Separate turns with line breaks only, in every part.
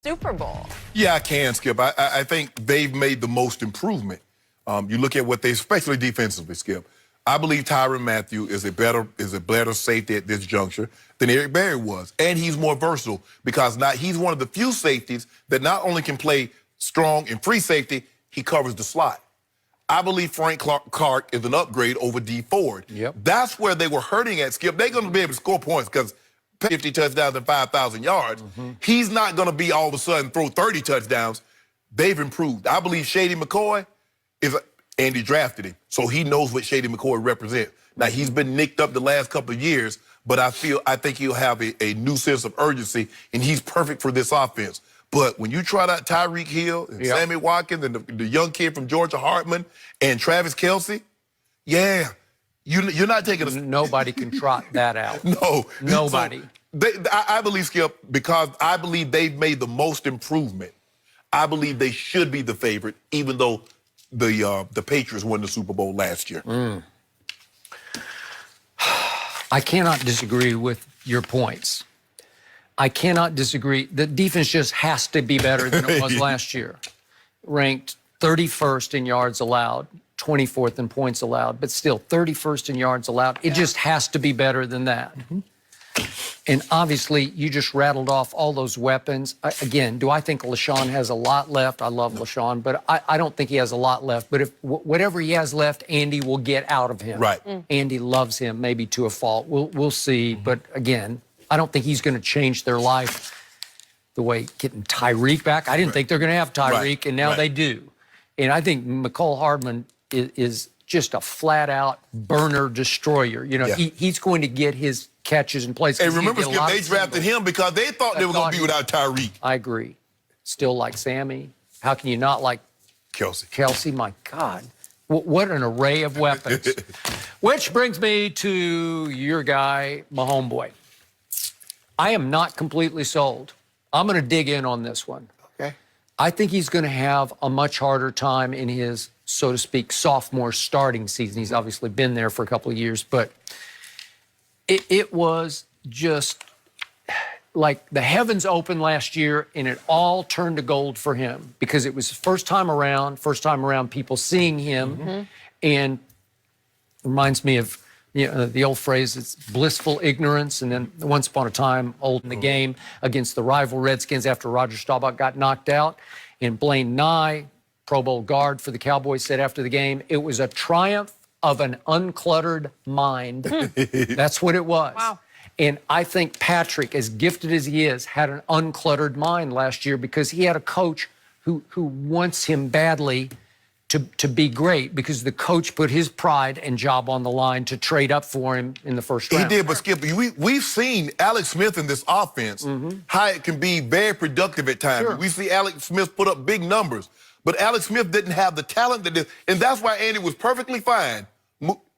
Super Bowl.
Yeah, I can, Skip. I think they've made the most improvement. You look at what they, especially defensively, Skip. I believe Tyrann Mathieu is a better safety at this juncture than Eric Berry was, and he's more versatile because he's one of the few safeties that not only can play strong and free safety, he covers the slot. I believe Frank Clark is an upgrade over D Ford.
Yep.
That's where they were hurting at, Skip. They're going to be able to score points because 50 touchdowns and 5,000 yards. He's not going to be all of a sudden throw 30 touchdowns. They've improved. I believe Shady McCoy Andy drafted him, so he knows what Shady McCoy represents. Now, he's been nicked up the last couple of years, but I think he'll have a new sense of urgency, and he's perfect for this offense. But when you trot out Tyreek Hill and Sammy Watkins and the young kid from Georgia, Hartman, and Travis Kelce, yeah, you're not taking a...
Nobody can trot that out.
No.
Nobody.
So I believe, Skip, because I believe they've made the most improvement. I believe they should be the favorite, even though the Patriots won the Super Bowl last year.
I cannot disagree with your points. I cannot disagree. The defense just has to be better than it was last year. Ranked 31st in yards allowed, 24th in points allowed, but still 31st in yards allowed. It just has to be better than that. And obviously, you just rattled off all those weapons. Again, do I think LaShawn has a lot left? I love LaShawn, but I don't think he has a lot left. But if whatever he has left, Andy will get out of him.
Right.
Andy loves him, maybe to a fault. We'll see. But again, I don't think he's going to change their life the way getting Tyreek back. I didn't think they're going to have Tyreek, and now they do. And I think Mecole Hardman is just a flat-out burner destroyer. You know, he's going to get his catches and plays.
And remember, Skip, they drafted him because they thought they were going to be without Tyreek.
I agree. Still like Sammy. How can you not like Kelce? My God. What an array of weapons. Which brings me to your guy, my homeboy. I am not completely sold. I'm going to dig in on this one.
Okay.
I think he's going to have a much harder time in his, so to speak, sophomore starting season. He's obviously been there for a couple of years, but it was just like the heavens opened last year, and it all turned to gold for him because it was first time around people seeing him, and reminds me of the old phrase, it's blissful ignorance, and then once upon a time, old in the game against the rival Redskins after Roger Staubach got knocked out. And Blaine Nye, Pro Bowl guard for the Cowboys, said after the game, it was a triumph of an uncluttered mind. That's what it was. Wow. And I think Patrick, as gifted as he is, had an uncluttered mind last year because he had a coach who wants him badly to be great because the coach put his pride and job on the line to trade up for him in the first round.
He did, but Skip, we've seen Alex Smith in this offense, how it can be very productive at times.
Sure.
We see Alex Smith put up big numbers, but Alex Smith didn't have the talent that and that's why Andy was perfectly fine.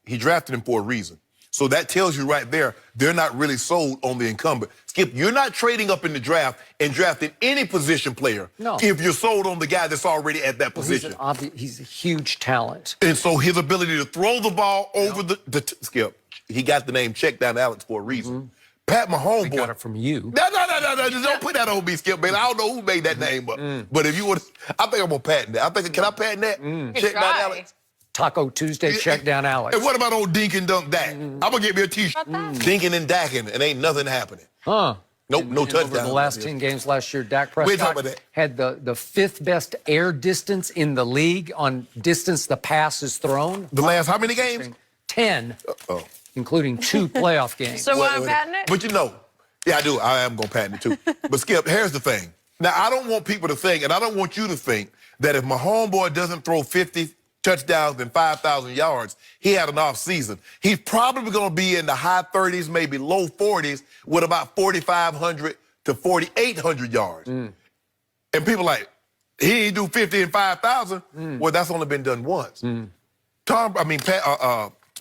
He drafted him for a reason. So that tells you right there, they're not really sold on the incumbent. Skip, you're not trading up in the draft and drafting any position player if you're sold on the guy that's already at that position.
He's a huge talent.
And so his ability to throw the ball over Skip, he got the name check down Alex for a reason. Pat Mahomes,
I got it from you.
No, don't put that on me, Skip, man. I don't know who made that name up. But if you want to, I think I'm going to patent that. Can I patent that? Check down Alex.
Taco Tuesday, check down Alex.
And what about old Dink and Dunk Dak? I'm going to get me a T-shirt. Dinking and Dacking, and ain't nothing happening.
Huh.
Nope, no touchdown.
Over the last 10 games last year, Dak Prescott had the fifth best air distance in the league on distance the pass is thrown.
The last how many games?
10, including 2 playoff games.
So want to patent it?
But yeah, I do. I am going to patent it too. But Skip, here's the thing. Now, I don't want people to think, and I don't want you to think, that if my homeboy doesn't throw 50 touchdowns and 5,000 yards, he had an off season. He's probably going to be in the high 30s, maybe low 40s, with about 4,500 to 4,800 yards. And people like, he ain't do 50 and 5,000. Well, that's only been done once.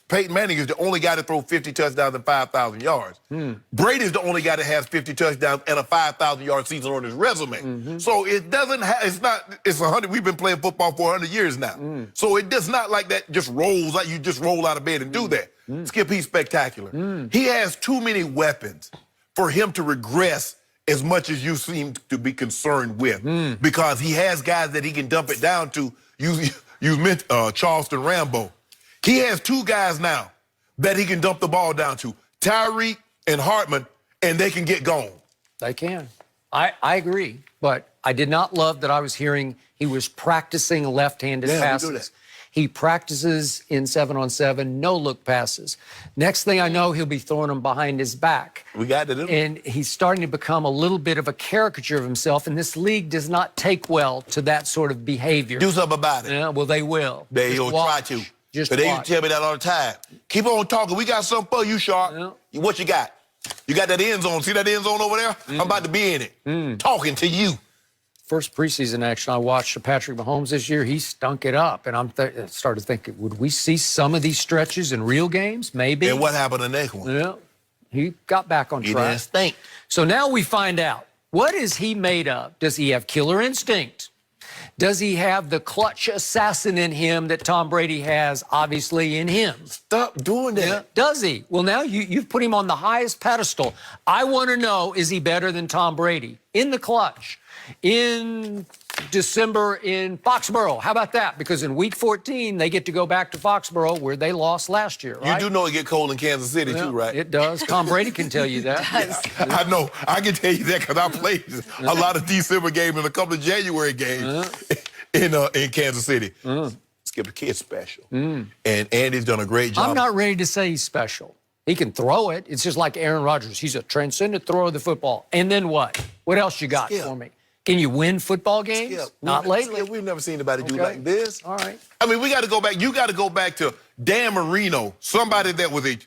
Peyton Manning is the only guy to throw 50 touchdowns and 5,000 yards. Brady's the only guy that has 50 touchdowns and a 5,000-yard season on his resume. So it doesn't have, it's 100. We've been playing football for 100 years now. So it does not like that just rolls out, you just roll out of bed and do that. Skip, he's spectacular. He has too many weapons for him to regress as much as you seem to be concerned with because he has guys that he can dump it down to. You mentioned Charleston Rambo. He has two guys now that he can dump the ball down to, Tyreek and Hartman, and they can get gone.
They can. I agree, but I did not love that I was hearing he was practicing left-handed passes.
We do that.
He practices in 7-on-7, no-look passes. Next thing I know, he'll be throwing them behind his back.
We got to do it.
And he's starting to become a little bit of a caricature of himself, and this league does not take well to that sort of behavior.
Do something about it.
Yeah, well, they will.
They'll try to.
Just
but they
watch.
tell me that all the time. Keep on talking. We got something for you, Sharp.
Yeah.
What you got? You got that end zone. See that end zone over there? I'm about to be in it. Talking to you.
First preseason action I watched of Patrick Mahomes this year, he stunk it up. And I started thinking, would we see some of these stretches in real games? Maybe.
And what happened the next one?
Yeah. He got back on
He
track.
didn't stink.
So now we find out, what is he made of? Does he have killer instinct? Does he have the clutch assassin in him that Tom Brady has, obviously, in him?
Stop doing that.
Yeah. Does he? Well, now you've put him on the highest pedestal. I want to know, is he better than Tom Brady in the clutch? In December in Foxborough. How about that? Because in week 14, they get to go back to Foxborough where they lost last year, right?
You do know it get cold in Kansas City, too, right?
It does. Tom Brady can tell you that.
I know. I can tell you that because I played a lot of December games and a couple of January games in Kansas City. Skip, the kid's special. And Andy's done a great job.
I'm not ready to say he's special. He can throw it. It's just like Aaron Rodgers. He's a transcendent thrower of the football. And then what? What else you got for me? Can you win football games? Not lately.
We've never seen anybody do like this.
All right.
I mean, we got to go back. You got to go back to Dan Marino, somebody that was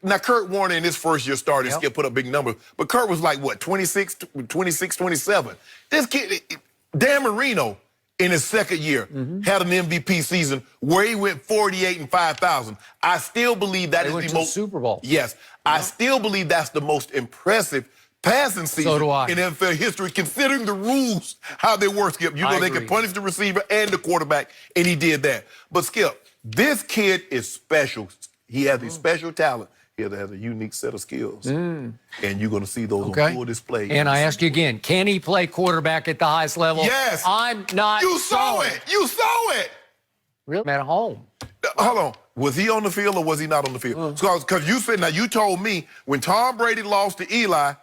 now, Kurt Warner in his first year started, Skip put up big numbers, but Kurt was like, what, 26, 27. This kid, Dan Marino, in his second year, had an MVP season where he went 48 and 5,000. I still believe that is the most
Super Bowl.
Yes, I still believe that's the most impressive passing season in NFL history, considering the rules, how they work, Skip. You know, they can punish the receiver and the quarterback, and he did that. But, Skip, this kid is special. He has a special talent. He has a unique set of skills. And you're going to see those on full display.
And I ask you again, can he play quarterback at the highest level?
Yes.
I'm not
You saw it. You saw it.
Really? At home.
Hold on. Was he on the field or was he not on the field? Because you said, now you told me when Tom Brady lost to Eli,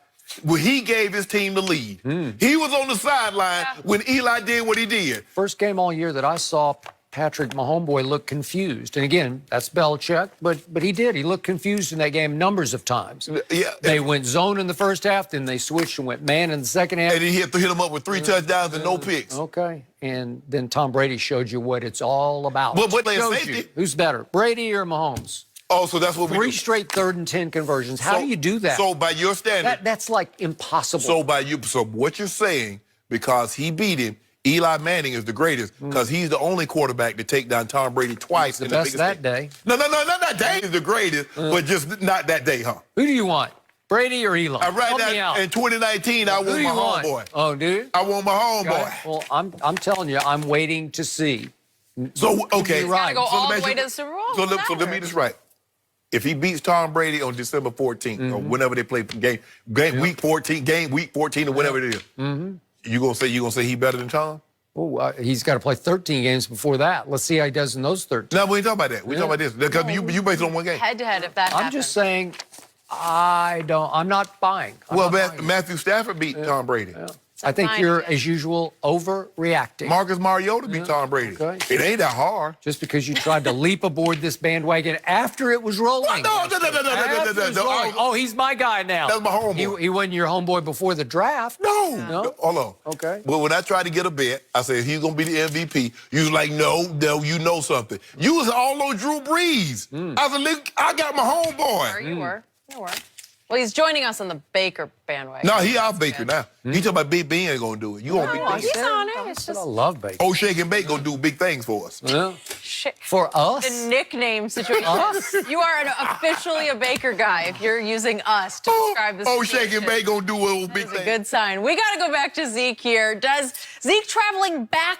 well, he gave his team the lead. He was on the sideline when Eli did what he did.
First game all year that I saw Patrick Mahomes look confused. And again, that's Belichick, but he did. He looked confused in that game numbers of times.
Yeah.
They went zone in the first half, then they switched and went man in the second half.
And he hit him up with 3 touchdowns and no picks.
Okay. And then Tom Brady showed you what it's all about.
But playing safety.
Who's better, Brady or Mahomes?
Oh, so that's what we do.
3 straight 3rd and 10 conversions. How do you do that?
So by your standard.
That's like impossible.
So what you're saying, because he beat him, Eli Manning is the greatest because he's the only quarterback to take down Tom Brady twice.
The best that day.
No, not that day. He's the greatest, but just not that day, huh?
Who do you want, Brady or Eli?
Right now, in 2019, I want my homeboy.
Oh, do you?
I want my homeboy.
Okay. Well, I'm telling you, I'm waiting to see.
So, okay.
He's got to go all the way to the Super Bowl.
So let me just right. If he beats Tom Brady on December 14th or whenever they play week 14 or whatever it is, you gonna say he better than Tom?
Oh, he's got to play 13 games before that. Let's see how he does in those 13.
No, we ain't talking about that. We talking about this because you based it on one game.
Head-to-head, if that happens.
I'm just saying, I'm not buying.
Matthew Stafford beat Tom Brady.
Yeah. I think you're, as usual, overreacting.
Marcus Mariota beat Tom Brady.
Okay.
It ain't that hard.
Just because you tried to leap aboard this bandwagon after it was rolling.
No.
Oh, he's my guy now.
That's my homeboy.
He wasn't your homeboy before the draft.
No. Hold on.
Okay.
Well, when I tried to get a bet, I said, he's going to be the MVP. You was like, no, you know something. You was all on Drew Brees. I was like, I got my homeboy.
You were. Well, he's joining us on the Baker bandwagon.
No, he out Baker now. He talking about Big Ben ain't going to do it. You on Big Ben.
He's on it. It's just
I love Baker.
Oh, Shake and Bake going to do big things for us.
For us?
the nickname situation. You are officially a Baker guy if you're using us to describe this.
Oh, Shake and Bake going to do a big thing.
Good sign. We got to go back to Zeke here. Does Zeke traveling back